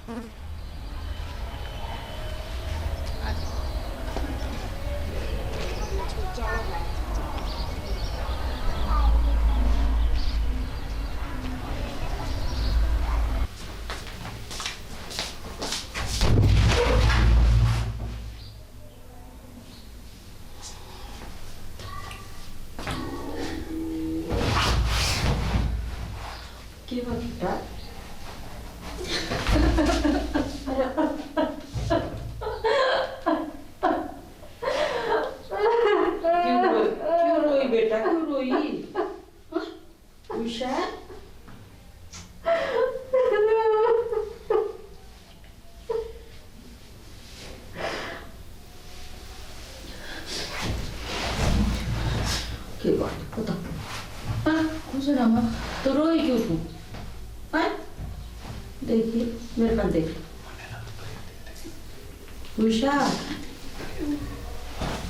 क्यों बेटा? क्यों रोई बेटा? क्यों रोई? उषा? क्या बात? बता। कुछ ना माँ। तो रोई क्यों तू? देखिए मेरे पास देख। उषा,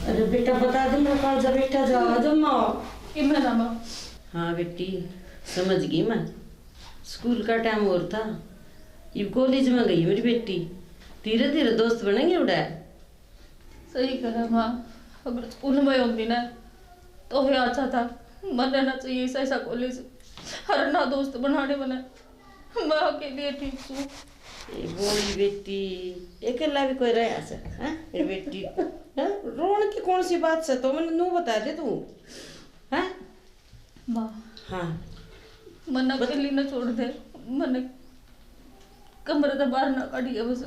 अरे बेटा बता दो मेरा कौन सा बेटा जा माँ। मैं माँ। हाँ बेटी समझ गई मैं। स्कूल का टाइम और था, ये कॉलेज में गई मेरी बेटी। धीरे धीरे दोस्त बनेंगे उड़ा। सही कहा माँ। अगर स्कूल में होती ना तो ही अच्छा था। मन रहना चाहिए ऐसा कॉलेज, हर ना दोस्त बनाने बना। मैं अकेली ठीक हूँ। बोली बेटी अकेला भी कोई रहा से हाँ मेरी बेटी हाँ? रोने की कौन सी बात से तो मैंने नू बता दे तू हाँ माँ हाँ मन अकेली न छोड़ दे। मन कमरे से बाहर ना काटिए बस।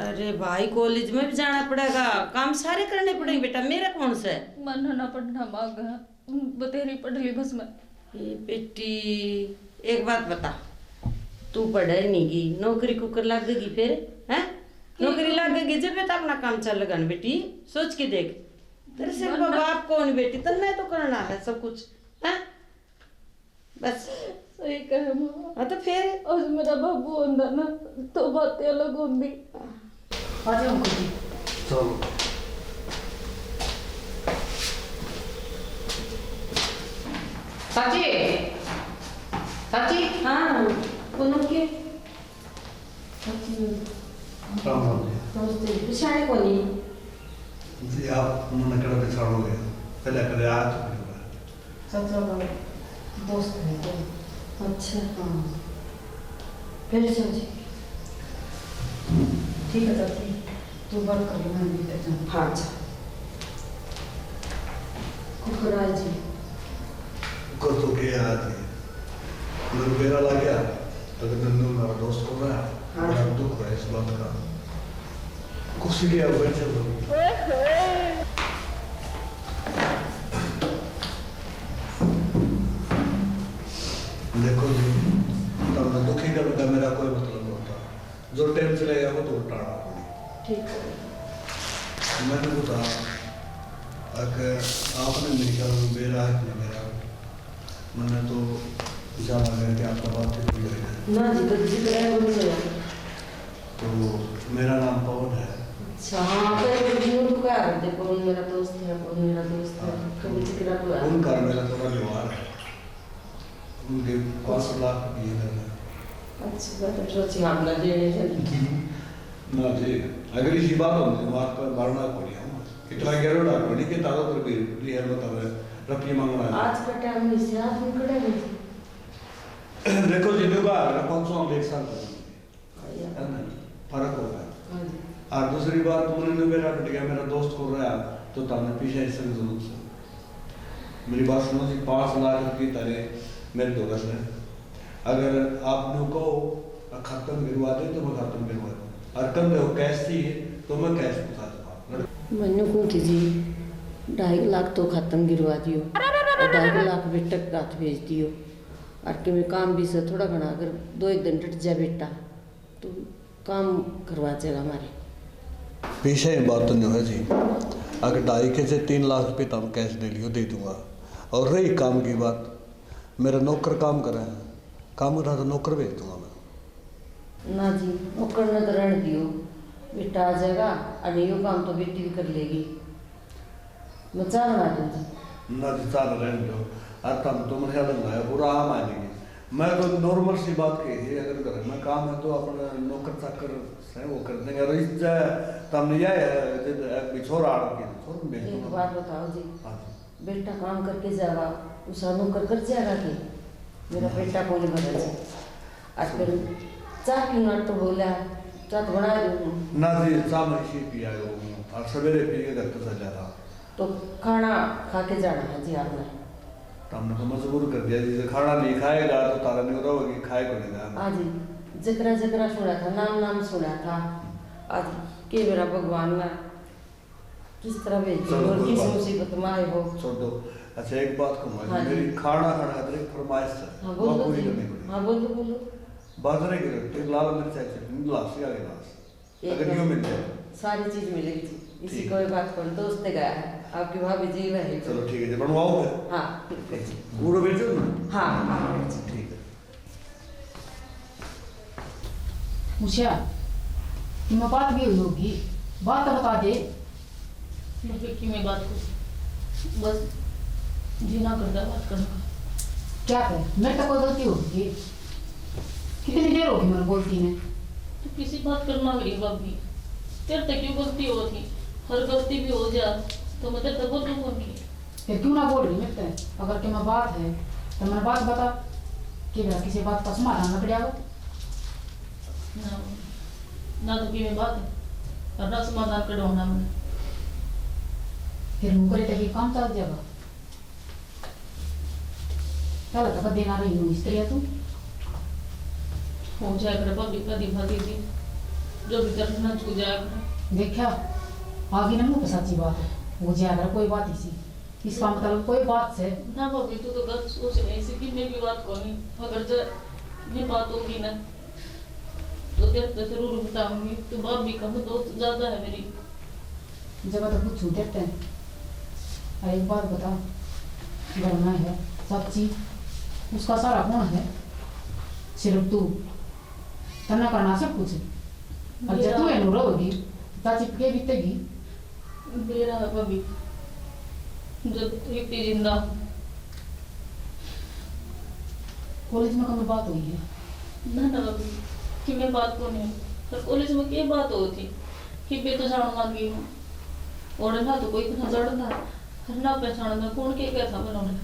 अरे भाई कॉलेज में भी जाना पड़ेगा, काम सारे करने पड़ेंगे बेटा, मेरा कौन सा है। मन ना पढ़ना मांग बतेरी पढ़ ली बस मैं। ये बेटी एक बात बता, तू पढ़ाई नहीं की नौकरी कुकर लगेगी फिर हैं? नौकरी लगेगी जब तो अपना काम चल लगा बेटी, सोच के देख। तेरे से बाप कौन बेटी, तन्ने तो करना है सब कुछ हैं? बस सही कहे माँ। हाँ तो फिर आज मेरा बाबू होंदा ना तो बातें अलग होंदी। आ जाओ खुदी चलो चाची चाची हाँ कौन के राम राम नमस्ते पिछाड़े कोनी जी आप मन कड़ा बिछाड़ोगे पहले करे आज सबसे बड़ा दोस्त है तो अच्छा हाँ फिर समझी ठीक है चाची तू बात कर लो मैं भी करता हूँ। हाँ अच्छा कुकराज जी को तो क्या आज मेरे बेरा लग गया अगर नन्नू मेरा दोस्त को रहा हाँ। बड़ा दुख है इस बात का। कुछ गया बैठे लोग देखो जी तब दुखी करने का मेरा कोई मतलब नहीं होता, जो टाइम चलेगा वो तो उठाना पड़ेगा। ठीक है मैंने बताया अगर आपने मेरी ख्याल में बेरा है कि मेरा मैंने तो जाना है कि आपका बात ठीक हो जाएगा। ना जी तो जिक्र है वो नहीं तो मेरा नाम पवन है। अच्छा हाँ फिर नूर का देखो मेरा दोस्त है, कौन मेरा दोस्त है कभी जिक्र हुआ उनका मेरा थोड़ा व्यवहार है, उनके 5 लाख ये करना अच्छी बात है सोची हम ना देने से ना जी अगर इसी बात होती है बात पर बढ़ना पड़ी हम इतना गहरा डाल पड़ी कि तारो पर भी रियल बता रहे रफी मांगना है। आज का टाइम नहीं से आज में कड़े नहीं देखो जी देखो अगर 500 हम एक साल है ना फर्क होगा। और दूसरी बात उन्होंने मेरा कट गया मेरा दोस्त को रहा तो तमने पीछे ऐसे जरूर से मेरी बात सुनो जी 5 लाख रुपये तारे मेरे दोस्त है, अगर आपने को खत्म करवा दे तो मैं खत्म करवा दूँ और कम दो कैश थी तो मैं कैश बता दूँगा। मैंने कौन थी जी 2.5 लाख तो खत्म गिरवा दियो और 2.5 लाख बेटा के हाथ भेज दियो और कि मैं काम भी से थोड़ा घना अगर 2-1 दिन डट जाए बेटा तो काम करवा देगा हमारे पीछे बात तो नहीं है जी, अगर 2.5 के से 3 लाख रुपये तो हम कैश दे लियो दे दूँगा। और रही काम की बात, मेरा नौकर काम कर रहा है, काम कर रहा तो नौकर भेज दूँगा मैं। ना जी नौकर न तो रहने दियो बेटा आ जाएगा और यो काम तो बेटी भी कर लेगी मैं चाह रहा हूँ जी ना जी चाल रहने दो और तम तो मेरे ख्याल में पूरा हम आएंगे मैं तो नॉर्मल सी बात कही थी, अगर घर में काम है तो अपना नौकर चाकर से वो कर देंगे। और इस तुमने यह छोरा छोड़ एक बात बताओ जी, हाँ बेटा काम करके जाएगा दूसरा नौकर कर जाएगा कि मेरा बेटा कौन बदल जाए। आज फिर चाह क्यों ना तो बोला चाह तो बना दूँ ना जी, चाह मैं इसी पिया और सवेरे पी के घर पे चल जाता। तो खाना खा के जाना है जी आपने। तो हमने तो मजबूर कर दिया जी, खाना नहीं खाएगा तो तारा नहीं रहोगी, खाए को नहीं जाएगा। हाँ जी, जकरा जकरा सुना था, नाम नाम सुना था। आज के मेरा भगवान ना किस तरह भेजी और किस मुसीबत में आए हो। छोड़ दो। अच्छा एक बात कहूँगा, हाँ मेरी खाना खाना एक फरमाइश है, हाँ वो बोलो पूरी जी, करनी पड़ेगी। हाँ बोलो बोलो। बाजरे की रोटी, लाल मिर्च चटनी, गिलास या गिलास, एक अगर यूँ मिल जाए सारी चीज मिलेगी जी। इसी ठीक को एक बात कर, दोस्त गया है आपकी भाभी जी रहे। चलो ठीक है जी, बनवाओ फिर। हाँ ठीक है जी। पूरा बेचो ना। हाँ हाँ जी। ठीक है। मुझिया तुम्हें बात भी हुई होगी, बात तो बता दे। विक्की में बात को बस जीना करता बात करने का। क्या करे, मेरे तो कोई गलती होगी, कितनी देर होगी मैंने बोलती ने। तो किसी बात करना गई भाभी, तेरे तक क्यों गलती हो थी, हर गलती भी हो जा तो मैं तेरे तक बोल दूँ की। फिर क्यों ना बोल रही मिलते हैं, अगर कि मैं बात है तो मैंने बात बता कि मेरा किसी बात का समाधान न पड़ेगा। ना तो की में बात है और ना समाधान करवाना मैंने। फिर मुकरे तक ये काम चल जाएगा। चल तक देना रही हूँ स्त्री है तू। हो जाएगा भाभी का दिखा दीदी, जो भी करना छू जाएगा। देखा आगे ना मुँह पे सच्ची बात है, हो जाएगा कोई बात इसी, इसका मतलब कोई बात से। ना भाभी तू तो गलत सोच रही सी कि मैं भी बात करूँगी, अगर जब ये बात होगी ना तो तेरे तो जरूर बताऊंगी। तू भाभी का दोस्त ज्यादा है मेरी। जब तो कुछ छूट देते हैं। अरे एक बात बता, घर में है सब चीज, उसका सारा कौन है, सिर्फ तू तना करना सब कुछ। और जब तू एनु रहोगी चाची के बीतेगी। मेरा है भाभी, जब इतनी जिंदा हूँ। कॉलेज में कभी बात हुई है? ना ना भाभी कि मैं बात को नहीं, पर कॉलेज में क्या बात होती कि मैं तो जान मांगी हूँ और ना तो कोई ना जड़ना ना पहचानना कौन के क्या था उन्होंने।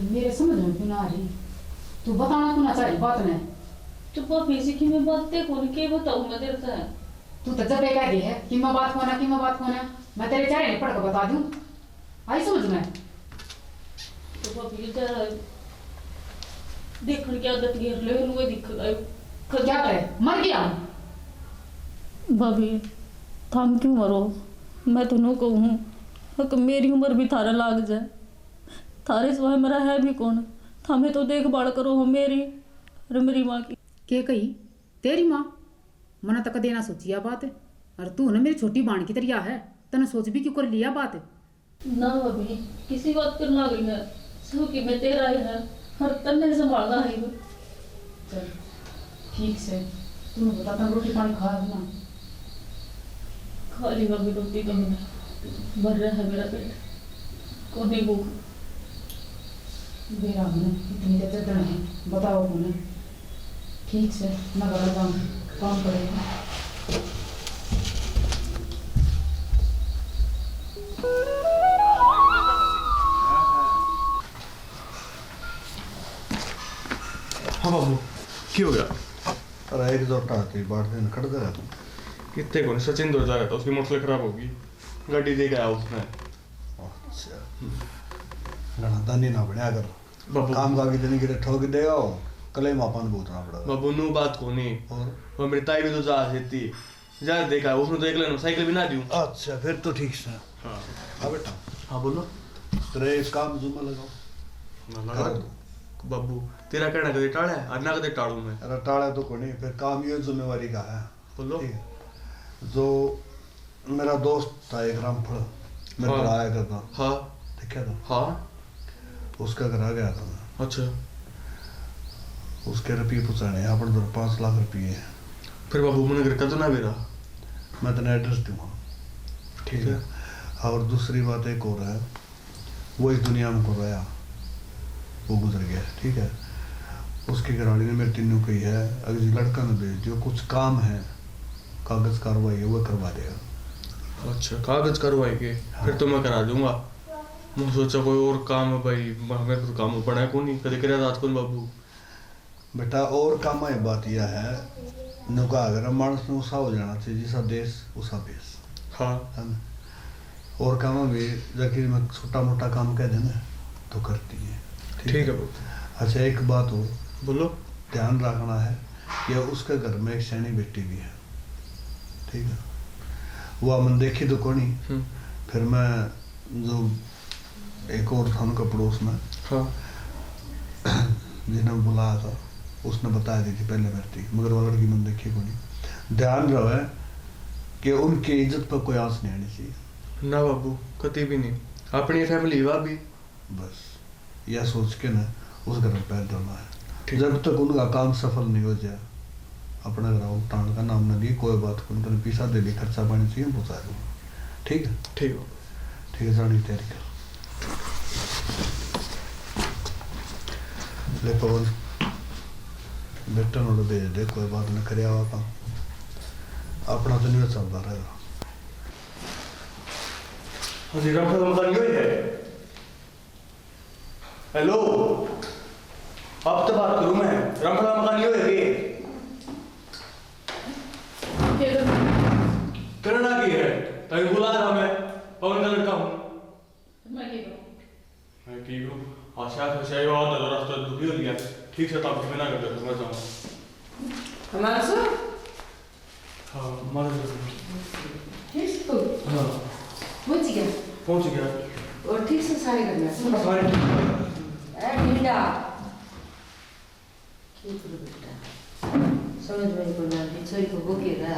मेरे समझ में क्यों ना आ रही, तू बताना क्यों ना चाह रही बात ने। तो भाभी से कि मैं बातें कौन के बताऊँ मैं तेरे से। तू तो जब एक कह दी है कि मैं बात कोना कि मैं बात कोना, मैं तेरे चेहरे नहीं पढ़ के बता दूं, आई समझ में। तो भाभी जरा देखने की आदत गिर ले उनको दिख गए क्या करे, मर गया हूं। भाभी थाम क्यों मरो, मैं तुम्हें कहूँ कि मेरी उम्र भी थारा लाग जाए, थारे सिवाय मेरा है भी कौन। थामे तो देखभाल करो हो मेरी और मेरी माँ की। के कही तेरी माँ, मना तक देना सोचिया बात है, और तू ना मेरी छोटी बाण की तरिया है, तने सोच भी क्यों कर लिया बात। ना भाभी किसी बात करना गई है, सब कि मैं तेरा ही है और तन्ने संभालना है। चल ठीक से, तुम्हें बता था रोटी पानी खा ना। खाली भाभी रोटी तो मैंने भर रहा है मेरा पेट, कोने भूख। बेरा हमने इतनी देर चढ़ है, बताओ उन्हें ठीक से ना कर काम करेगा। हाँ बाबू की हो गया? अरे एक दो टाटी बाढ़ दिन खड़ गया। कितने को सचिन दो जाएगा तो उसकी मोटरसाइकिल खराब होगी, गाड़ी दे गया उसने। अच्छा घना दानी ना बढ़िया कर बाबू काम का भी दिन गिरे ठोक देगा, कले मापन भूतना पड़ेगा। बाबू नू बात को नहीं, और वो मेरी ताई भी तो जा देती जा देखा उसने तो एक लेना साइकिल भी ना दूं। अच्छा फिर तो ठीक से। हाँ हाँ बेटा, हाँ बोलो। तेरे इस काम जुम्मा लगाओ। ना लगा बाबू, तेरा कहना कदे टाड़ा है और ना कदे टाड़ू मैं। अरे टाड़ा तो कोई नहीं, फिर काम ये जिम्मेवारी का है। बोलो। ठीक है। जो मेरा दोस्त था एक रामफल, मेरे हाँ। को आया करता। हाँ ठीक है तो हाँ उसका घर आ गया था मैं। अच्छा उसके रुपये पूछाने अपन तो 5 लाख रुपये। फिर बाबू मैंने घर का तो ना मेरा। मैं तेने एड्रेस दूंगा। ठीक है। और दूसरी बात एक और है, वो इस दुनिया में को रहा वो गुजर गया, ठीक है। उसकी घरवाली ने मेरे तीनों कही है अगर जी लड़का ने भेज जो कुछ काम है कागज कार्रवाई है वो करवा देगा। अच्छा कागज करवाई के फिर तो मैं करा दूंगा। मैं सोचा कोई और काम है भाई, मेरे को काम पड़ा है कौन नहीं कदे करे रात को बाबू। बेटा और काम है, बात यह है नुका अगर मानस ने उसा हो जाना चाहिए जिसा देश उसा बेस, हाँ है ना। और काम भी जाकर मैं छोटा मोटा काम कह देना तो करती है, ठीक है बाबू। अच्छा एक बात हो, बोलो। ध्यान रखना है कि उसके घर में एक सैनी बेटी भी है, ठीक है। वो मन देखी तो कौन ही, फिर मैं जो एक और था उनका पड़ोस में, हाँ जिन्हें बुलाया था उसने बताया दी थी पहले बैठती, मगर वो लड़की मन देखी कौन ही। ध्यान रहे कि उनकी इज्जत पर कोई आस नहीं आनी चाहिए। ना बाबू कभी भी नहीं, अपनी फैमिली वा भी बस यह सोच के ना उस घर में पैर डालना है। ठीक। जब तक उनका काम सफल नहीं हो जाए अपने घर उठाने का नाम न लिए कोई बात को उनका पैसा दे दी, खर्चा पानी चाहिए पहुँचा दूँगा, ठीक है। ठीक है ठीक है, जाने की तैयारी कर ले पवन, बेटा नोट भेज दे, कोई बात न करे आवा काम अपना तो नहीं चलता रहेगा। जी रामफल मकान यो है। हेलो अब तो बात करूं मैं, रामफल मकान यो है के करना की है तभी बुला रहा मैं, पवन का लड़का हूं मैं की करूं आशा से और रास्ता दुखी हो गया। ठीक है तब मैं ना कर देता मैं जाऊं हमारा सो हाँ मार ठीक तो हाँ पहुंच गया और ठीक से सारे करना सारे ढीला क्या करूं बेटा, समझ में को ना बिछोई को हो गया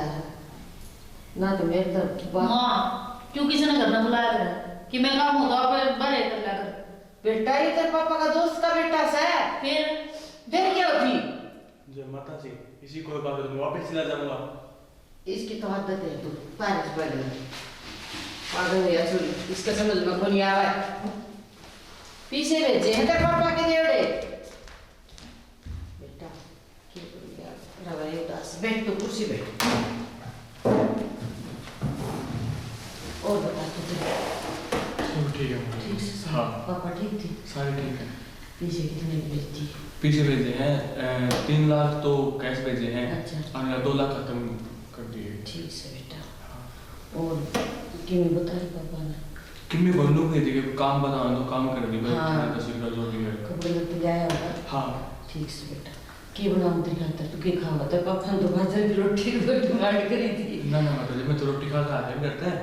ना तो मेरे तो माँ क्यों किसी ने घर में बुलाया था कि मैं काम होगा आप बड़े कर लिया कर। बेटा ये तेरे पापा का दोस्त का बेटा से फिर क्या होती जय माता जी, इसी कोई बात है तो मैं वापस चला जाऊंगा। इसकी तो आदत है तू पारिश पड़ गई पागल है असुल, इसका समझ में कौन आवा पीछे भेजे हैं तेरे पापा के देवड़े बेटा क्या करूंगा रवाई उदास बैठ तो कुर्सी बैठ और बता तुझे ठीक है ठीक से हाँ पापा ठीक थी सारे ठीक है। पीछे कितने भेजती पीछे भेजे हैं 3 लाख तो कैश भेजे हैं अच्छा। और 2 लाख खत्म कर दिए। ठीक से बेटा और किमी बताई पापा ने कितने बंदूक भेजे कि काम बता दो काम कर दी मैं हाँ। तस्वीर का जो भी है। कपड़े लत्ते लाया होगा हाँ ठीक से बेटा की बनाऊं दिखाता तू के खावा तो पापा ने तो बाजरे की रोटी को डिमांड करी थी ना ना माता जी मैं तो रोटी खा खा के करता है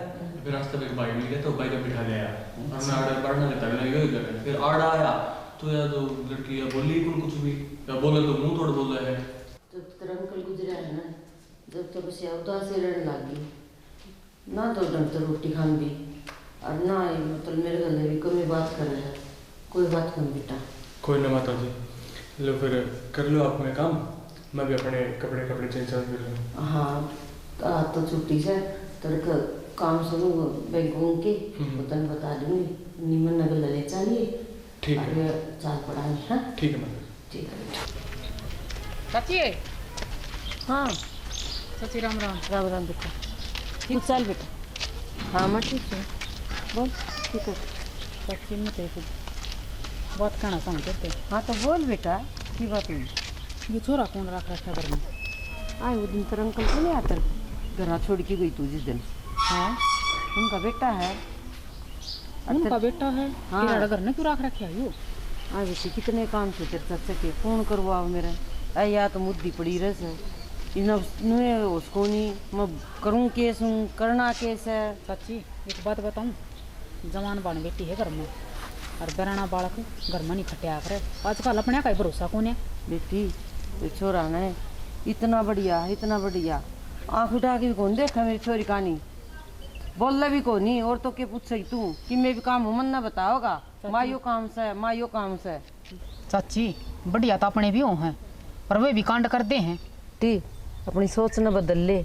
फिर रास्ते में एक बाइक मिल गया तो बाइक पे बिठा लिया और मैं ऑर्डर पढ़ना लेता मैं यही कर फिर ऑर्डर आया तो या तो लड़की या बोली कौन कुछ भी या बोले तो मुंह तोड़ बोला है। जब तेरा अंकल गुजरा है ना जब तो बस उदास से रहने लगी ना तो ढंग से रोटी खान भी और ना ये मतलब मेरे गले भी कमी बात कर रहा है कोई बात कम बेटा कोई ना माता जी लो फिर कर लो आप में काम मैं भी अपने कपड़े चेंज कर लूँ। हाँ आज तो छुट्टी से तेरे काम शुरू बैंकों के तन बता दूंगी निमन नगर ले चाहिए ठीक है चाल पढ़ाई हाँ ठीक है माता जी ठीक है चाची हाँ चाची राम राम। राम राम बेटा ठीक चल बेटा हाँ मैं ठीक हूँ बोल ठीक है चाची में तो कुछ बात कहना चाहते थे। हाँ तो बोल बेटा की बात हुई ये छोरा कौन रख रखा घर में? आए वो दिन तेरा अंकल को नहीं आता घर छोड़ के गई तू जिस दिन हाँ उनका बेटा है उनका बेटा है हाँ। तेरा घर ने क्यों रख रखा है यो? हाँ बेटी कितने काम थे तेरे चाचा के फोन करवाओ मेरे अरे या तो मुद्दी पड़ी रह से इन्हें उसको नहीं मैं करूँ केस हूँ करना केस है। चाची एक बात बताऊँ, जवान बाण बेटी है घर में और बराना बालक घर में नहीं खटिया करे आजकल अपने का भरोसा कौन है। बेटी ये छोरा ने इतना बढ़िया आँख उठा के भी कौन देखा मेरी छोरी कहानी बोल भी को नहीं और तो के पूछ तू कि मैं भी काम मन ना बताओगा मायो काम से चाची बढ़िया तो अपने भी हो हैं पर वे भी कांड करते हैं। टी अपनी सोच न बदल ले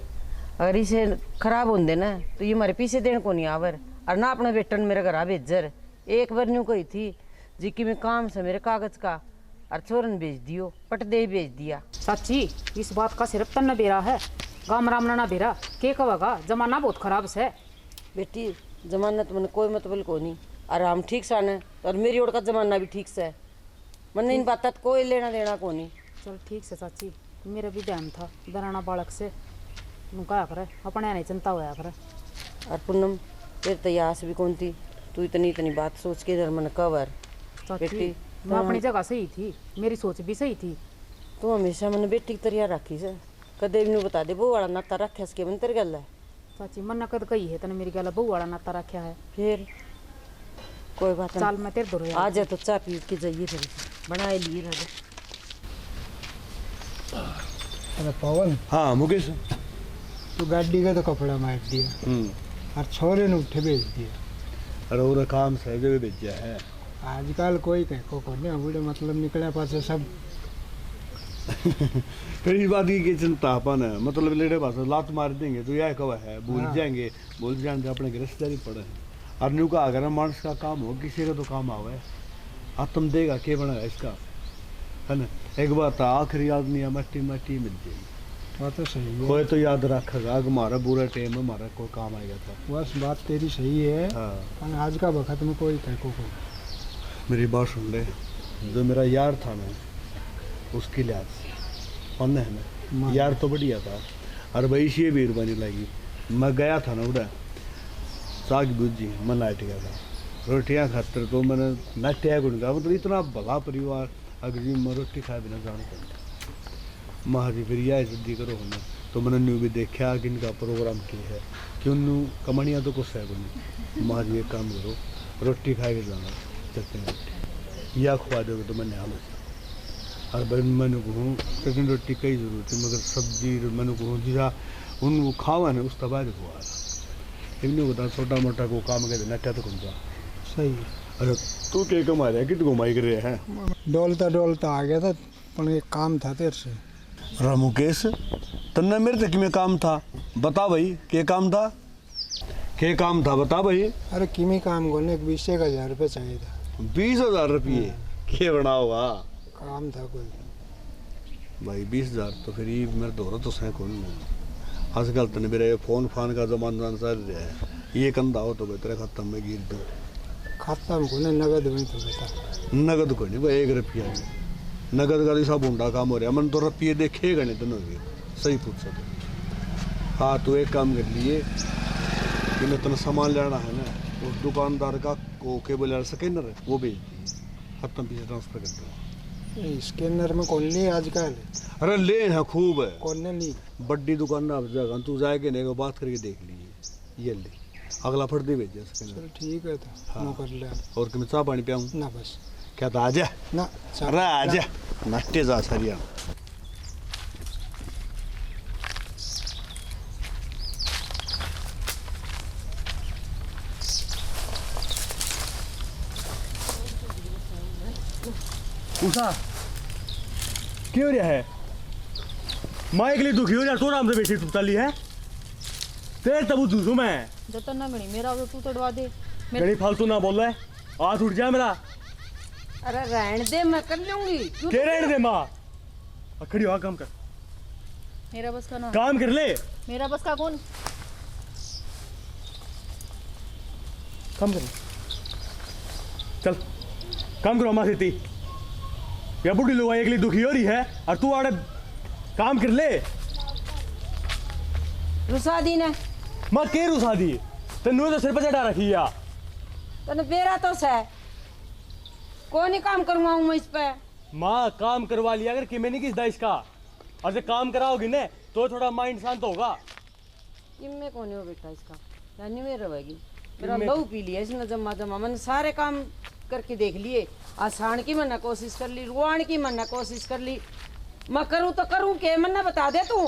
अगर इसे खराब होंगे ना तो ये हमारे पीछे देने को नहीं आवर और ना अपना बेटन मेरे घर भेजर एक बार न्यू कही थी जी कि मैं काम से मेरे कागज का और छोरन भेज दियो पट दे भेज दिया। चाची इस बात का सिर्फ तन बेरा है, गाम राम ना बेरा के कहेगा, जमाना बहुत खराब से। बेटी जमाना तो मैंने कोई मतलब को नहीं, और हम ठीक सन और मेरी ओर का जमाना भी ठीक से, मैंने इन बात कोई लेना देना को नहीं। चल ठीक से चाची, मेरा भी ध्यान था दराना बालक से कहा करे अपने नहीं चिंता होया करे। और पूनम फिर तो यास भी कौन थी, तू इतनी बात सोच के इधर मन कवर। चाची मैं अपनी जगह सही थी, मेरी सोच भी सही थी। तू हमेशा मैंने बेटी की तरिया रखी से, कदे भी बता दे वो वाला नाता रखे इसके मन तेरी गल है। चाची मन कद कही है तने मेरी गल बहू वाला नाता रखा है। फिर कोई बात चाल मैं तेरे दो आ जा तो चाय पी के जाइए, फिर बनाए लिए ना। अरे पवन, हाँ मुकेश। तू गाड़ी का तो कपड़ा मार दिया और छोरे ने उठे भेज दिया। अरे वो काम से जगह भेजा है। आजकल कोई कह को नहीं बूढ़े मतलब निकले पास सब। फिर इस बात की चिंता अपन है, मतलब लेडे पास लात मार देंगे तो यह कवा है, भूल जाएंगे, भूल जाएंगे अपने गिरफ्तारी पड़े। और न्यू का अगर मानस का काम हो, किसी का तो काम आवे, तुम देगा के बना इसका, है ना। एक बात आखिरी आदमी है, मट्टी मट्टी मिल जाएगी। बात तो सही है, कोई तो याद रखेगा कि हमारा बुरा टाइम में हमारा कोई काम आएगा था। बस बात तेरी सही है। हाँ आज का वक्त में कोई कह को मेरी बात सुन ले, जो मेरा यार था ना उसकी लिहाज से है ना, यार तो बढ़िया था। और भाई इसी मेहरबानी लगी, मैं गया था ना उधर साग बुझी मन लाइट गया था रोटियाँ खातर, तो मैंने नटिया गुण का मतलब इतना भला परिवार, अगर जी मैं रोटी खाए बिना जान कर माँ जी फिर यह सिद्धि करो होना। तो मैंने न्यू भी देखा कि इनका प्रोग्राम क्या है, कि उन्नू कमानियाँ तो कुछ है नहीं। माँ जी एक काम करो, रोटी खा के जाना चटनी रोटी या खुआ दोगे तो मैंने हाल और भाई मैंने कहूँ चटनी रोटी कई जरूरत है, मगर सब्जी मैंने कहूँ जिसा उन खावा है उस तबाह हुआ इन्हें बता छोटा मोटा को काम कर देना क्या तो कौन सा सही। अरे तू क्या कमा रहा है, कित घुमाई कर रहे हैं? डोलता आ गया था, पर एक काम था तेरे से। अरे मुकेश तन्ने मेरे तक में काम था, बता भाई क्या काम था, क्या काम था बता भाई। अरे किमी काम को 20,000 रुपये चाहिए था। 20,000 रुपये क्या बना होगा? काम था कोई भाई 20,000 तो फिर ये मेरे दोनों तो सह कौन नहीं। आजकल तो मेरे फोन फान का जमाना चल रहा है, ये कंधा हो तो बेहतर खत्म में गिर दो। खाता में को नगद में तो बता। नगद को नहीं भाई, 1 रुपया नहीं, नगद का सब ऊंडा काम हो रहा है। मन तो रुपये देखेगा नहीं तो नहीं, सही पूछ सकते। हाँ तो एक काम कर लिए कि मैं तेना सामान लेना है ना, उस दुकानदार का को केबल स्कैनर है वो भेज दिए, खत्म पीछे ट्रांसफर कर दो। स्कैनर में कौन ली आजकल? अरे ले है खूब है, कौन ने ली? बड्डी दुकान ना जगह तू जाएगा नहीं, बात करके देख लीजिए। ये ले अगला फट दे भेजे स्कैनर। चल ठीक है तो हाँ। वो कर ले। और कि मैं चाह पानी पियाऊँ ना बस क्या था? आजा ना अरे आजा नट्टे जा सरिया। उषा क्यों रहा है? माँ के लिए दुखी हो जा, तो आराम से बैठी तू चली है तेरे तब दूसू मैं जतन ना गणी मेरा तो तू तड़वा दे। गणी फालतू ना बोल रहा है, हाथ उठ जाए मेरा। अरे रहने दे मैं कर लूंगी। क्या रहने दे माँ, खड़ी हो काम कर, मेरा बस का ना काम कर ले, मेरा बस का कौन? काम कर ले। चल काम करो माँ थी या बुढ़ी लोग एक लिए दुखी हो रही है और तू आड़े काम कर ले। रुसा दी ने माँ के रुसा दी तेनू तो सिर पर चढ़ा रखी है। तने बेरा तो से कौन ही काम करवाऊं मैं इस पे। माँ काम करवा लिया अगर कि मैं नहीं किस इसका, और जब काम कराओगी ना तो थोड़ा माइंड शांत होगा। इनमें कौन हो बेटा इसका, यानी में रहेगी। मेरा लहू पी लिया इसने जमा जमा, मैंने सारे काम करके देख लिए। आसान की मैंने कोशिश कर ली, रुआन की मैंने कोशिश कर ली, मैं करूँ तो करूँ के मैंने बता दे तू।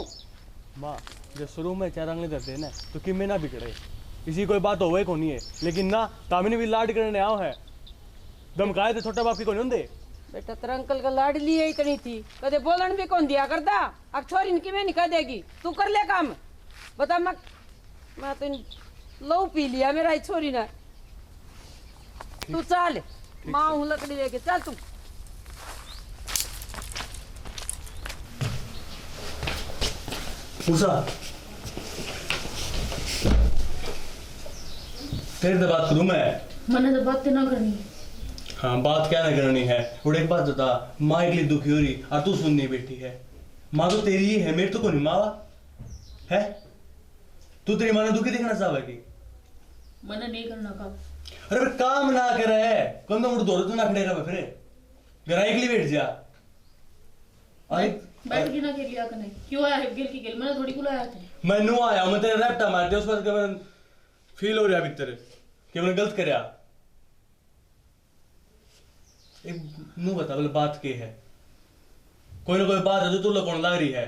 माँ जब शुरू में चारंग नहीं करते ना तो कि मैं ना बिगड़े, इसी कोई बात हो को नहीं है, लेकिन ना तामिनी भी लाड करने आओ है, धमकाए थे छोटा बाप की कौन होंगे। बेटा तेरा अंकल का लाडली है इतनी थी, कदे बोलन भी कौन दिया करता। अब छोरी इनकी में निकल देगी, तू कर ले काम बता। मैं तो लहू पी लिया मेरा छोरी ने, तू चल माँ हूँ लकड़ी लेके, चल तू। मूसा, तेरे से बात करूं मैं। मैंने तो बात ना करनी है। हाँ, बात क्या ना करनी है। और एक बात बता, माँ के लिए दुखी हो रही और तू सुनने बैठी है। माँ तो तेरी ही है, मेरी तो कोई माँ है। तू तेरी माँ ने दुखी देखना चाहेगी? मैंने नहीं करना काम। अरे फिर काम ना करे, कौन तो मुड़ दौड़ तो ना खड़े रहा फिर गराई के लिए बैठ जा। अरे बैठ के ना खेल लिया नहीं, क्यों आया है गिर की खेल? मैंने थोड़ी बुलाया था। मैं नू आया, मैं तेरे रैप्टा मार दिया, उस बात का फील हो रहा भीतर कि मैंने गलत करया। एक नू बता, बोले बात के है? कोई ना कोई बात है जो तू लगने लग रही है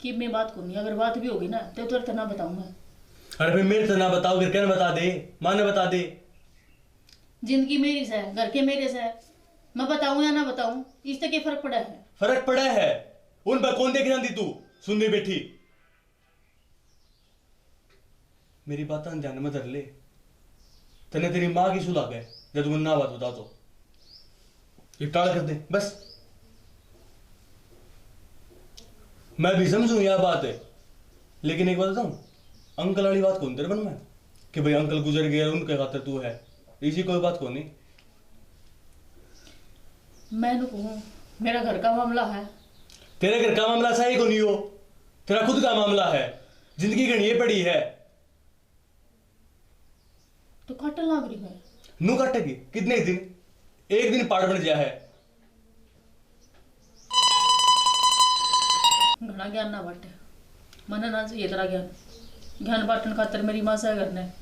कि मैं बात को नहीं, अगर बात भी होगी ना तो तुरंत ना बताऊंगा। अरे फिर मेरे से ना बताओ, फिर क्या बता दे, माँ ने बता दे। जिंदगी मेरी से है, घर के मेरे से है, मैं बताऊं या ना बताऊं इससे क्या फर्क पड़ा है? फर्क पड़ा है। उन पर कौन देख रही तू सुनने बैठी? मेरी बात ध्यान में धर ले। तने तेरी माँ की सुला गए जब तुम ना बात बता तो ये टाल कर दे बस। मैं भी समझू यह बात है, लेकिन एक बात बताऊं, अंकल वाली बात कौन तेरे मन में कि भाई अंकल गुजर गए उनके खातिर तू है, इसी कोई बात कौन नहीं। मैं तो कहूं मेरा घर का मामला है। तेरे घर का मामला सही को नहीं हो, तेरा खुद का मामला है, जिंदगी गणिए पड़ी है। तो काटल लाग रही है। नू काटेगी कितने दिन? एक दिन पाड़ बन गया है। घना ज्ञान ना बांटे, मन ना चाहिए तेरा ज्ञान। ज्ञान बांटन खातर मेरी माँ से करना है।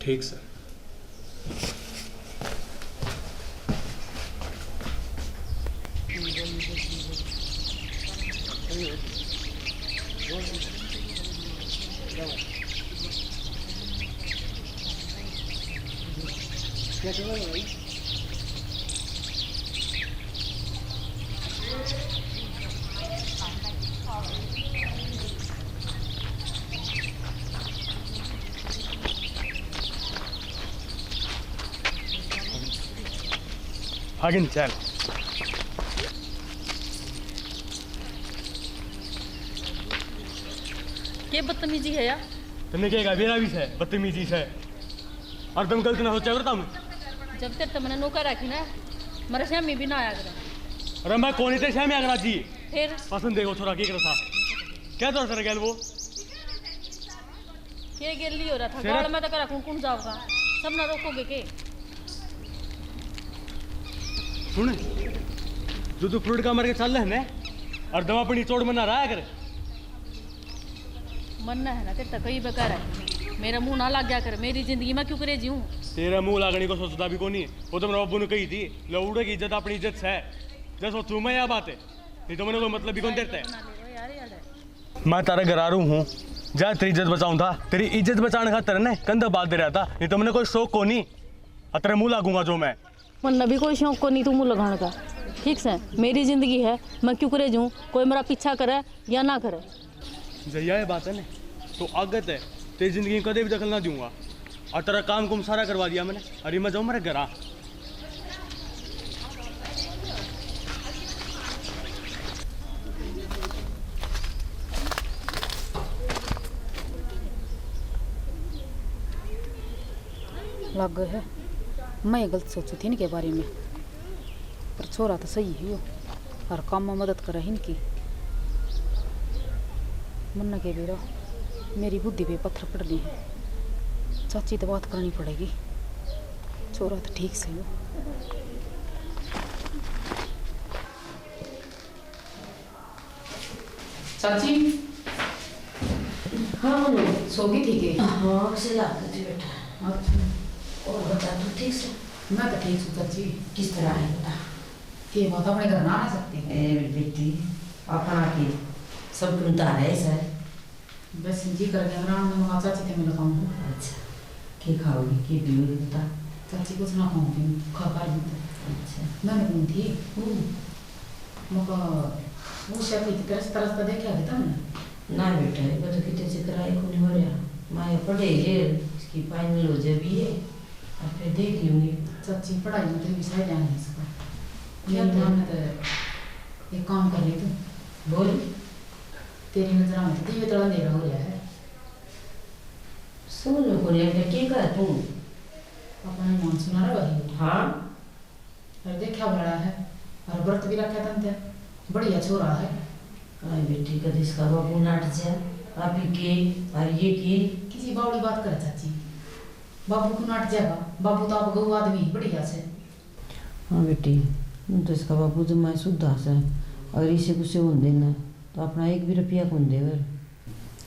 ठीक सर। आगे चल। ये बदतमीजी है यार। तुमने क्या मेरा भी है बदतमीजी से, और तुम गलत ना सोचा करता हूँ। जब तक मैंने नौकर रखी ना मेरे श्यामी भी ना आया करे। अरे मैं कौन थे श्यामी आगरा जी फिर पसंद देखो थोड़ा क्या था क्या तो सर गैल वो के गिल्ली हो रहा था गाड़ में तक रखूं कौन जाऊंगा, सब ना रोकोगे के? सुन, जो तू फ्रूट का मार के चल रहे है ना, और दवा पड़ी चोट में ना रहा करे। मरना है ना तेरे तक कई बेकार है, मेरा मुंह ना लग गया कर। मेरी जिंदगी में क्यों करे जीऊं? तेरा मुंह लागने को सोचता भी को नहीं। वो तो मेरे बाबू ने कही थी, लौड़े की इज्जत अपनी इज्जत से है। जैसे सोचू मैं यह बात है, नहीं तो मैंने कोई मतलब भी कौन देता है। मैं तारा घरारू हूँ, जा तेरी इज्जत बचाऊं था। तेरी इज्जत बचाने खातर ना कंधा बात दे रहा था, नहीं तो मैंने कोई शौक को नहीं। तेरे मुंह लागूंगा जो मैं मन भी कोई शौक को नहीं तू मुँह लगाने का। ठीक से मेरी जिंदगी है, मैं क्यों करे जाऊं? कोई मेरा पीछा करे या ना करे। जैया बात है ना, तो आगत है तेरी जिंदगी कदे भी दखल ना दूंगा। और तेरा काम कुम सारा करवा दिया मैंने। अरे मैं जाऊँ मेरे घर आ। लग गए है, मैं गलत सोची थी इनके बारे में, पर छोरा तो सही है। यो हर काम में मदद करे इनकी। मन के बेरा मेरी बुद्धि पे पत्थर पड़नी है। चाची तो बात करनी पड़ेगी, छोरा तो ठीक से हो। चाची हाँ बोलो। सो गई थी के? हाँ से लाग थी बेटा। अच्छा, और बता तू ठीक से? मैं तो ठीक हूँ चाची। किस तरह है बता? ये बात अपने घर ना आ सकती। ए बेटी अपना की सब कुंता है सर। बस जी कर गया ना, मैं वहाँ चाची थे मैं लगाऊँ। अच्छा क्या खाओगी क्या पियोगी बता? चाची कुछ ना खाऊंगी, खा खा लूँ। अच्छा मैंने कौन थी मका वो शादी की तरस देखा गया था ना। ना बेटा ये तो कितने से कराए को नहीं हो रहा। मैं पढ़े ये इसकी फाइनल हो जाए भी है और फिर देख लूँगी। चाची पढ़ाई में तो विषय ध्यान नहीं इसका। मेरी माँ ने तो एक काम कर ली तू बोल, तेरी नजर में तो दिव्य तला अंधेरा हो गया है। सुन लो कोने पे की कर तू अपना मन सुना रहा वही। हाँ अरे देखा बड़ा है और व्रत भी रखा तंते बढ़िया छोरा है। आई बेटी का इसका बाबू नाट जा आप ही के और ये की किसी बावड़ी बात करे चाची, बाबू को नाट जाएगा, बाबू तो आप गौ आदमी बढ़िया से। हाँ बेटी तो इसका बाबू जमाए सुधा से अगर इसे कुछ होने देना तो अपना एक भी रुपया कौन देवर।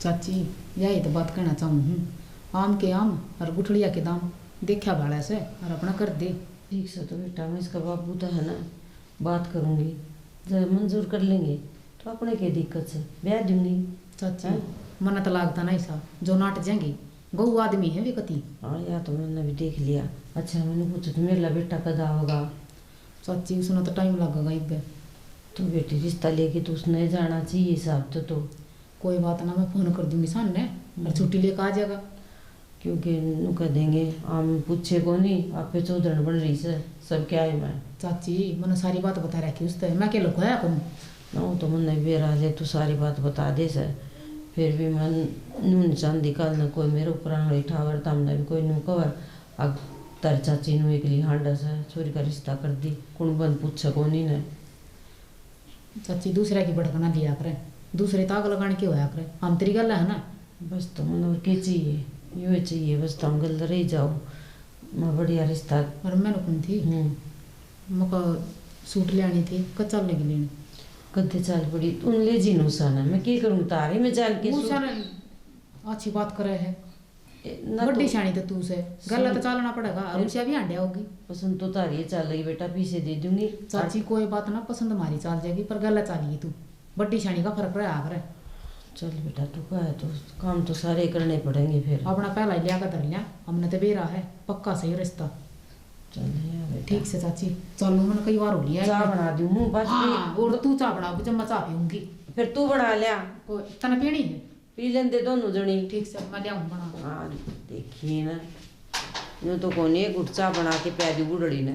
चाची यही तो बात कहना चाहूँ हूँ, आम के आम और गुठलिया के दाम देखा वाला से और अपना कर दे। ठीक से तो बेटा मैं इसका बाबू तो है ना बात करूँगी, जब मंजूर कर लेंगे तो अपने क्या दिक्कत से ब्याह दूंगी। चाची मन तो लागता नहीं सा जो नाट जाएंगे गौ आदमी है वे कति। हाँ या तो मैंने भी देख लिया। अच्छा मैंने पूछा तो मेरा बेटा कदा होगा। चाची उसने तो टाइम लगेगा इब। तो बेटी रिश्ता लेके तो उसने जाना चाहिए हिसाब तो कोई बात ना, मैं फोन कर दूंगी सामने और छुट्टी लेकर आ जाएगा। क्योंकि नु कह देंगे हम पूछे को नहीं आप पे चौधरी बन रही से सब क्या है। मैं चाची मैंने सारी बात बता रखी उससे, मैं क्या लुकाया करूँ ना तो मन बेरा ले तू सारी बात बता दे सर, फिर भी मन नून चांद निकालना कोई मेरे ऊपर आंगड़ी ठावर तमने भी कोई नू कवर अग तर चाची नू एक ली हांडा से छोरी का रिश्ता कर दी कुण बन पूछा को नहीं ने। चाची दूसरे की भड़कना लिया करे, दूसरे ताक लगाने के होया करे, हम तेरी गल है ना। बस तो मन और क्या चाहिए ये चाहिए बस तुम गल रही जाओ मैं बढ़िया रिश्ता। और मैंने कौन थी मका सूट लेनी थी कच्चा लेके लेनी कद्दे चाल पड़ी तुम ले जी नुसाना मैं क्या करूँ तारे में चाल के अच्छी बात करे है ना बड़ी तो शानी तो तू से गला तो चलना पड़ेगा और उसे भी हांडिया होगी। पसंद तो तारी चल रही बेटा पीछे दे दूंगी। चाची कोई बात ना पसंद हमारी चाल जाएगी पर गला चालिए तू बड़ी शानी का फर्क रहा करे। चल बेटा तू कह है तो काम तो सारे करने पड़ेंगे फिर। अपना पहला लिया का धर लिया हमने तो बेरा है पक्का सही रिश्ता। चल बेटा ठीक से चाची चलो मैंने कई बार हो लिया चाय बना दूँ मुँह बस हाँ, और तू चाय बना जब मैं चाय पीऊंगी फिर तू बना लिया तना पीनी है पी लेंदे दोनों जनी। ठीक से मैं लिया बना। हाँ देखिए ना यूँ तो कौन है गुट चाय बना के प्या दी बुढ़ड़ी ने।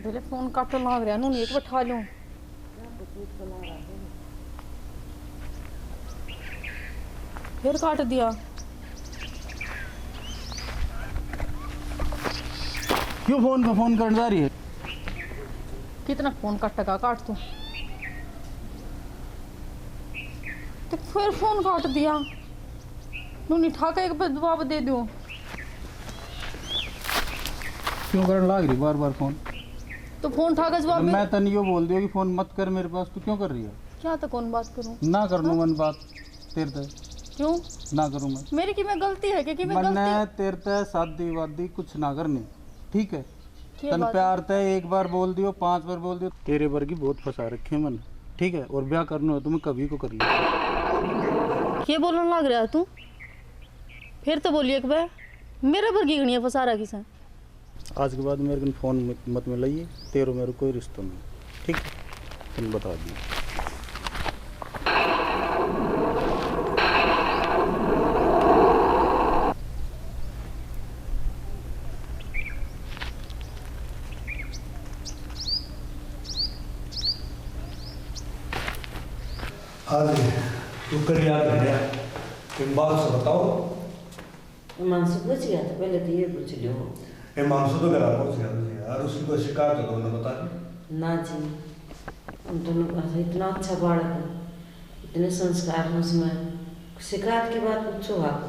मेरे फोन काट लाग रहा नू एक बैठा लूं फिर काट दिया। क्यों फोन पे फोन करने जा रही है? कितना फोन कटेगा काट तू तो फिर फोन काट दिया नूनी ठाका एक बार जवाब दे दूं। क्यों करने लग रही बार बार फोन? तो फोन ठाका जवाब मैं तन यो बोल दियो कि फोन मत कर मेरे पास, तू क्यों कर रही है? क्या तो कौन बात करूं ना कर लूँ मन बात तेरे ते क्यों ना करूँ मैं। मेरी की मैं गलती है कि मैं मैंने गलती तेरे ते शादी वादी कुछ ना करनी, ठीक है? क्या तन बात है? प्यार ते एक बार बोल दियो 5 बार बोल दियो तेरे वर्गी बहुत फंसा रखे मन, ठीक है? और ब्याह करना हो तो मैं कभी को कर लिया। क्या बोलने लग रहा है तू? फिर तो बोलिए एक बार मेरे पर की गणिया फंसा रहा किसा। आज के बाद मेरे को फोन मत मिलाइए, तेरे मेरे कोई रिश्ता नहीं, ठीक है? तुम बता दिए। हाँ जी तू कर याद है क्या तुम बात से बताओ। मानसू पूछ गया था पहले तो ये पूछ लियो। ये मानसू तो गला पहुंच गया तुझे यार, उसकी कोई शिकायत हो तो उन्हें बता दी। ना जी हम दोनों का इतना अच्छा बालक है, इतने संस्कार हैं उसमें, शिकायत की बात पूछो आप।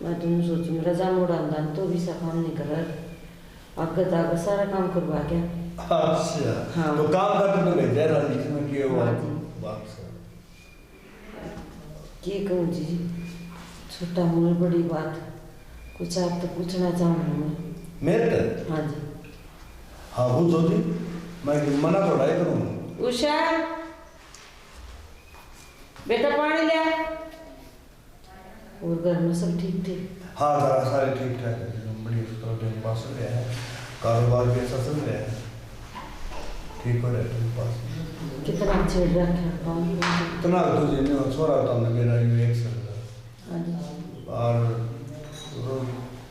मैं तुम सोचू मेरा जाम उड़ान तो भी सा काम नहीं कर रहा आगे तक सारा काम करवा क्या। अच्छा हाँ। तो काम करने तो भेजा राजनीति में किए हुआ हाँ जी। बात से क्या कहूँ जी छोटा मोल बड़ी बात कुछ आप तो पूछना चाहूँ मैं। मेरे पे हाँ जी हाँ पूछो जी, मैं मना थोड़ा ही करूँगा। उषा बेटा पानी ले आ। और घर में सब ठीक थे? हाँ घर सारे ठीक ठाक है, बढ़िया तरह टाइम पास हो गया है, कारोबार भी ऐसा चल रहा है, ठीक हो रहा है टाइम पास। कितना छेड़ रखा काम इतना तुझे नहीं छोड़ा था हमने मेरा ये एक सर हाँ जी और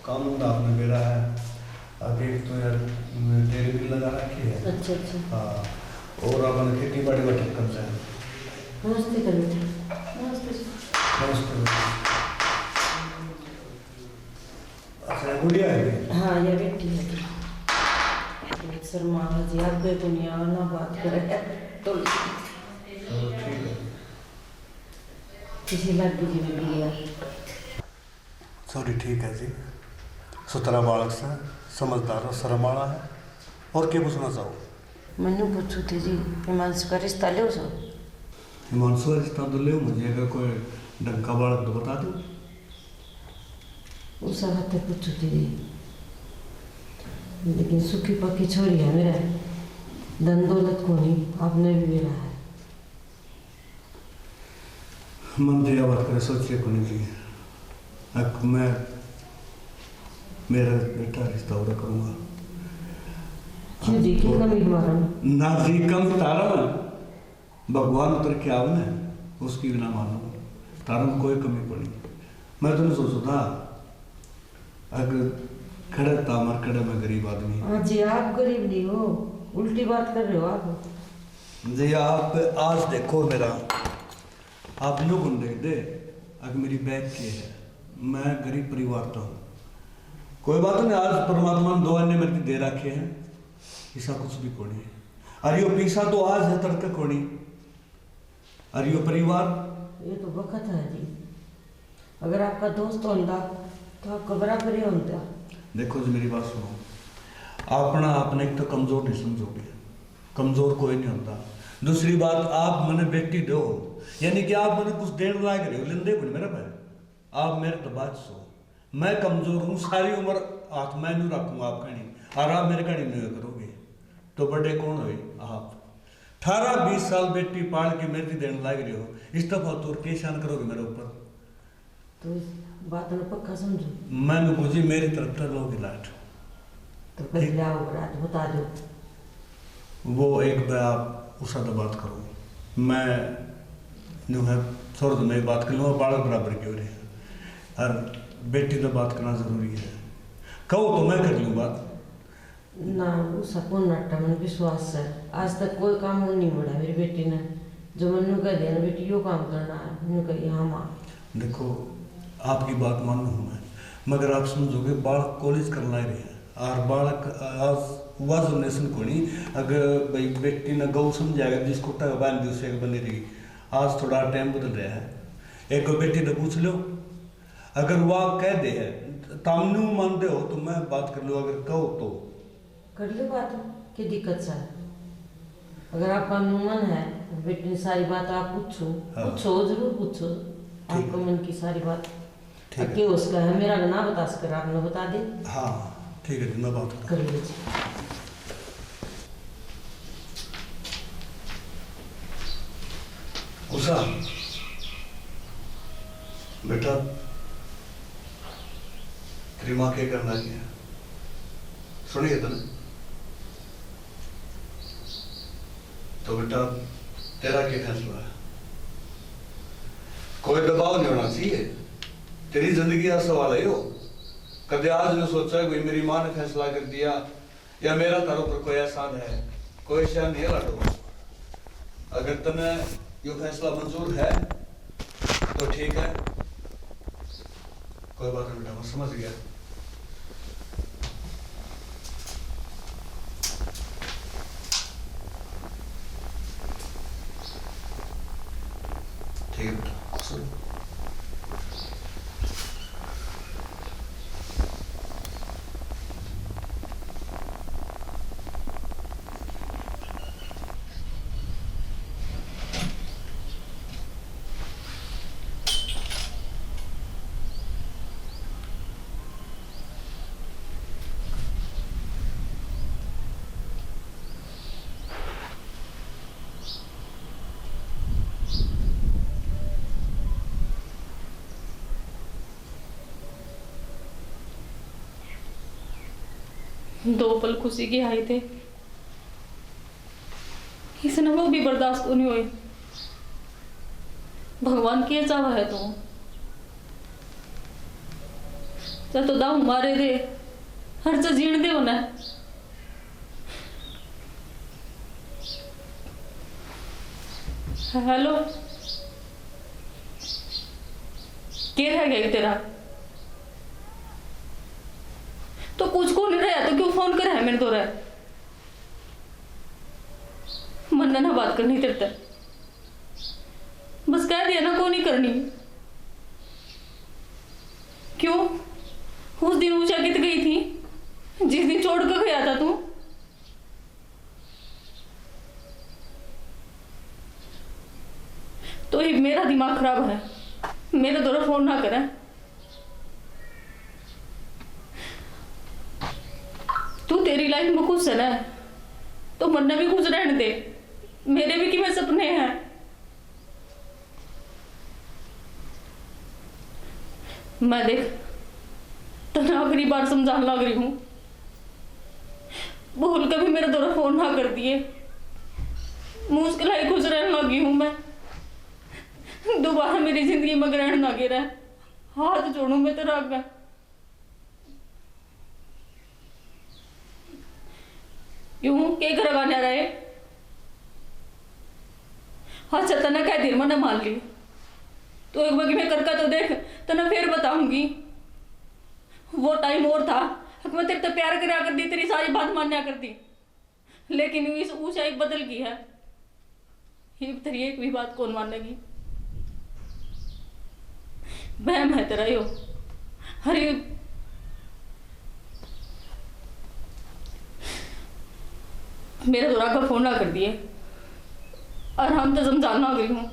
काम धंधा आपने मेरा है अभी एक तो यार डेयरी भी लगा रखी है। अच्छा अच्छा। हाँ, और अपन खेती बाड़ी बटे कर जाए। नमस्ते कर बेटा। नमस्ते। अच्छा, गुड़िया है? हाँ, ये बेटी है। शर्मा जी आप गए दुनिया ना बात करे तो ठीक है। किसी लग जी में लिया। सॉरी, ठीक है जी। सुतरा बालक से समझदार और शर्म वाला है। और क्या पूछना चाहो? मैंने पूछू थी जी, हिमांशु का रिश्ता ले सो। हिमांशु का रिश्ता तो ले, मुझे अगर कोई ढंग का बालक तो बता दो। उस हाथ पूछू थी जी, लेकिन सुखी पक्की छोरी है मेरा, धन दौलत को नहीं, आपने भी मेरा है। मन दिया बात करे, सोचिए को नहीं जी। अब मैं मेरा बेटा रिश्ता और करूँगा। क्यों जी, की कमी हमारा ना जी, कम तारा भगवान उतर के आव ना, उसकी भी ना मानो। तारा में कोई कमी पड़ी। मैं तो नहीं सोचू था अगर खड़े तामर खड़े में गरीब आदमी। हाँ जी, आप गरीब नहीं हो, उल्टी बात कर रहे हो आप जी। आप आज देखो मेरा, आप लोग देख दे अगर मेरी बैग के है, मैं गरीब परिवार का हूँ। कोई बात नहीं, आज परमात्मा ने 2 अन्य मेरे दे रखे हैं, ऐसा कुछ भी कोनी है। अरे यो पीसा तो आज है, तड़के कोनी। अरे यो परिवार, ये तो वक्त है जी। अगर आपका दोस्त होता तो आपका बराबर ही होता। देखो जी मेरी बात सुनो, अपना आपने एक तो कमजोर नहीं समझोगे, कमजोर कोई नहीं होता। दूसरी बात, आप मैंने बेटी दो, यानी कि आप मैंने कुछ देर लाग रहे हो, लेन दे मेरा भाई। आप मेरे तो बात सो, मैं कमजोर हूँ, सारी उम्र हाथ में नहीं रखूंगा आप कहीं, और आप मेरे कहीं नहीं करोगे तो बड़े कौन हुए आप? 18-20 साल बेटी पाल के मेरे देने लाग रहे हो, इस दफा तो क्या शान करोगे मेरे ऊपर? तो इस बात में पक्का समझो। मैंने बुझी मेरी तरफ से लोग लाट तो पहले आओ रात बता दो। वो एक बार आप उस साथ बात करो, मैं न्यू है थोड़ा तो मैं बात कर लूँगा, बालक बराबर क्यों रहे, और बेटी तो बात करना जरूरी है। कहो तो मैं कर लूँ बात ना। उसका कौन नाटा मन विश्वास है, आज तक कोई काम नहीं मोड़ा मेरी बेटी ने। जो मनु कह दिया ना बेटी यो काम करना है, मैंने कही हाँ माँ। देखो आपकी बात मानू हूँ मैं, मगर आप समझोगे बालक कॉलेज करना ही रहे हैं, और बालक आज वह जनरेशन को नहीं, अगर भाई बेटी ने गौ समझाएगा जिसको टका बांध दी उससे बनी रही। आज थोड़ा टाइम बदल रहा है, एक बेटी तो पूछ लो, अगर वह कह दे है तामनू मानते हो तो मैं बात कर लो, अगर कहो तो कर लो बात, क्या दिक्कत सा है? अगर आपका मन है बेटी ने सारी बात आप पूछो। हाँ। पूछो, जरूर पूछो आपको मन की सारी बात। ठीक है। क्या उसका है, मेरा ना बता सकर आपने बता दे। हाँ ठीक है, मैं बात कर लीजिए। उषा बेटा, तेरी माँ क्या करना क्या सुनिए तुमने? तो बेटा तेरा क्या फैसला है? कोई दबाव नहीं होना चाहिए, तेरी जिंदगी का सवाल है यो। कभी आज ने सोचा है कोई मेरी माँ ने फैसला कर दिया या मेरा तारों पर कोई एहसान है, कोई शय नहीं लाडो। अगर तने यो फैसला मंजूर है तो ठीक है, कोई बात नहीं बेटा, मैं समझ गया। ठीक है बेटा, सुनो। दो पल खुशी के आए थे, इसने वो भी बर्दाश्त नहीं हुई। भगवान के चावा है तो दाऊ मारे दे, हर चीज जीण दे होना। हेलो, क्या है गया तेरा? तो कुछ को नहीं रहा तो क्यों फोन कर है मेरे तो रहा? मन ना बात करनी तेरे तक, बस कह दिया ना को नहीं करनी। क्यों? उस दिन ऊंचा कित गई थी जिस दिन छोड़ कर गया था तू? तो ये मेरा दिमाग खराब है, मेरे द्वारा फोन ना करें। तू तेरी लाइफ में खुश है ना, तो मरना भी खुश रहने दे। मेरे भी कितने सपने हैं। मैं देख तने आखिरी बार समझाने लग रही हूं, भूल कभी मेरे द्वारा फोन ना कर दिए। मुश्किल ही खुश रहने लगी हूं मैं, दोबारा मेरी जिंदगी में ग्रहण ना गिरा। हाथ जोड़ू मैं तेरा आगे। क्यों क्या करवा ना रहे? अच्छा तना कह देर मैंने मान ली, तो एक बार मैं करका तो देख, तना फिर बताऊंगी। वो टाइम और था, मैं तेरे तो प्यार करा कर दी, तेरी सारी बात मान्या कर दी, लेकिन इस ऊंचाई बदल गई है। ये तेरी एक भी बात कौन मानेगी? बहम है तेरा यो। अरे मेरे तो राघव फोन ना कर दिए और हम तो समझाना हो गई हूँ।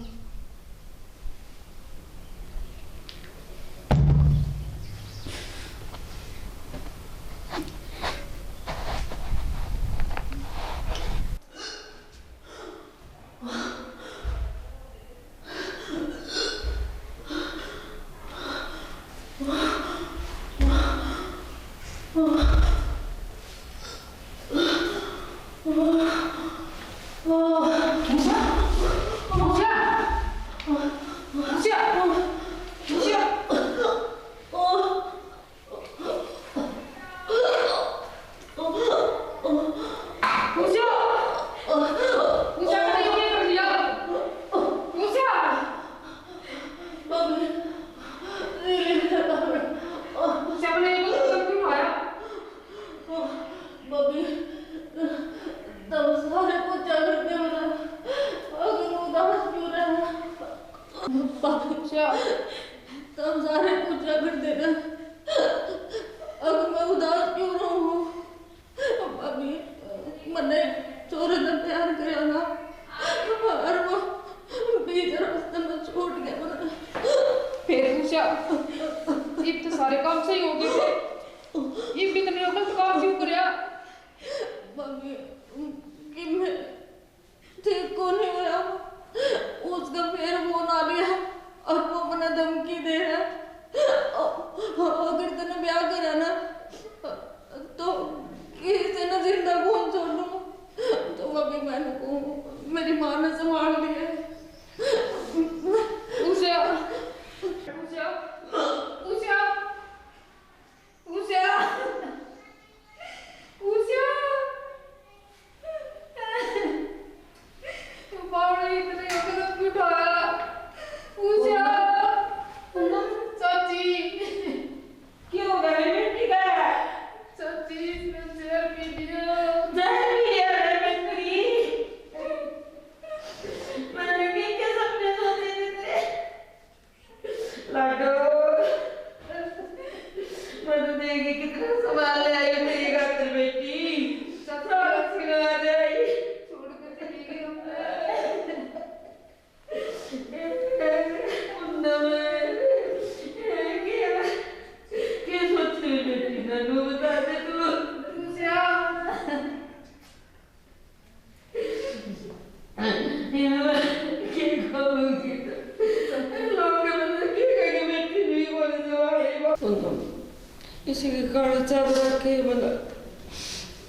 किसी के काल चाप रखे बना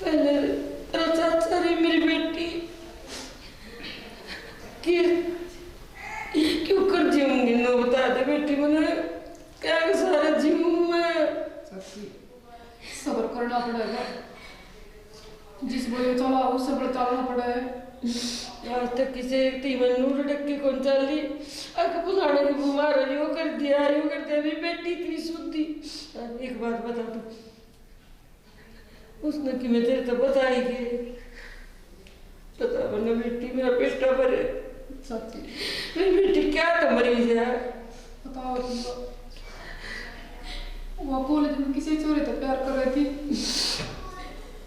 पहले तेरा चाचा रे मेरी बेटी क्यों कर जीऊंगी ना बता दे बेटी, मैंने क्या सारा जीऊं मैं। सबर करना पड़ेगा। जिस बोले चला उससे बड़ा चलना पड़ेगा। आज तक किसी तीमन नूर डक्के कौन चल रही अक पुराने की बीमार है वो कर दिया मेरी बेटी इतनी शुद्धि। एक बात बता दो उसने कि मैं तेरे तो बताएगी पता वरना बेटी मेरा पेटा भरे सच्ची मेरी बेटी क्या तो मरीज है। बताओ तुमको वो कॉलेज में किसी चोरी तो प्यार कर रही थी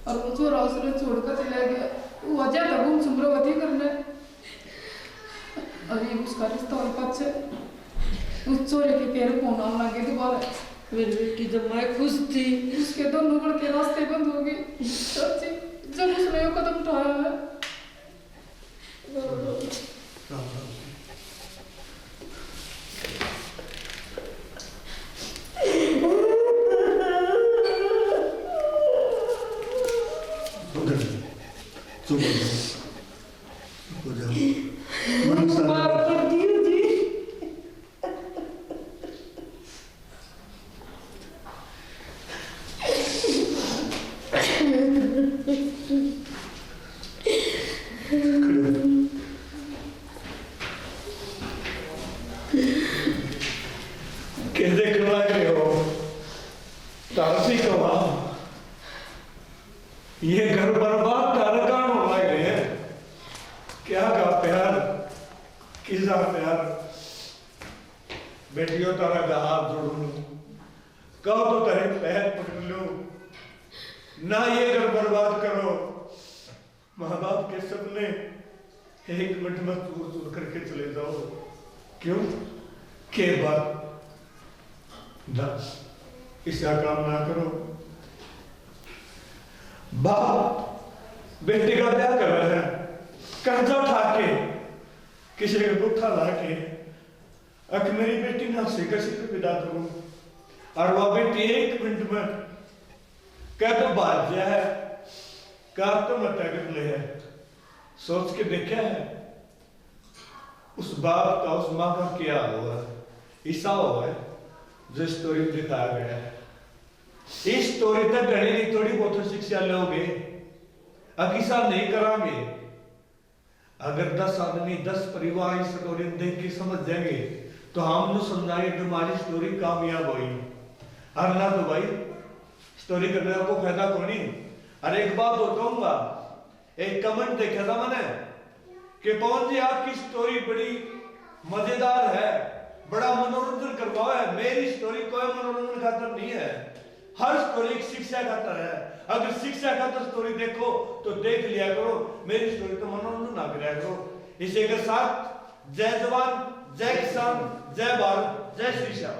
और वो चोरा उसने छोड़कर चला गया। वो वजह तो गुम सुमरवती करने अरे उसका रिश्ता और पक्ष उस चोरे के पैर फोन आने लगे दोबारा। मेरी बेटी तो मैं खुश थी उसके दोनों बड़ के रास्ते बंद हो गए। सच्ची जब उसने वो कदम उठाया है चुप हो जाओ मन माफ कर दियो जी। कैसे करवा रहे हो तारसी कमा ये घर बर्बाद तारकान हो रहे हैं। क्या का प्यार किसा प्यार बेटियों तारा का हाथ जोड़ लूं कहो तो तेरे पैर पकड़ लूं ना ये घर बर्बाद करो। माँ बाप के सपने एक मिनट में चूर चूर करके चले जाओ। क्यों के बात ना इसका काम ना करो। बाप बेटी का ब्याह कर रहा है कर्जा उठा के किसी का गुत्था ला के अक मेरी बेटी ना सीकर विदा करूं और वह बेटी एक मिनट में कह तो बाज्या है कह तो मत कर ले है। सोच के देखा है उस बाप का उस माँ का क्या हुआ ऐसा हुआ है जो स्टोरी दिखाया गया है। इस स्टोरी तक गहरी थोड़ी बहुत शिक्षा लोगे अकिसा नहीं करांगे। अगर 10 आदमी 10 परिवार इस स्टोरी देख के समझ जाएंगे तो हम लोग समझाएंगे तुम्हारी स्टोरी कामयाब हुई और ना तो भाई स्टोरी करने का कोई फायदा कौन नहीं। अरे एक बात और कहूंगा एक कमेंट देखा था मैंने कि पवन जी आपकी स्टोरी बड़ी मजेदार है बड़ा मनोरंजन करवाओ है। मेरी स्टोरी कोई मनोरंजन खातर नहीं है हर स्टोरी एक शिक्षा खातर है। अगर शिक्षा खातर स्टोरी देखो तो देख लिया करो मेरी स्टोरी तो मनोरंजन ना कराया करो। इसी के साथ जय जवान जय किसान जय भारत जय श्री श्याम।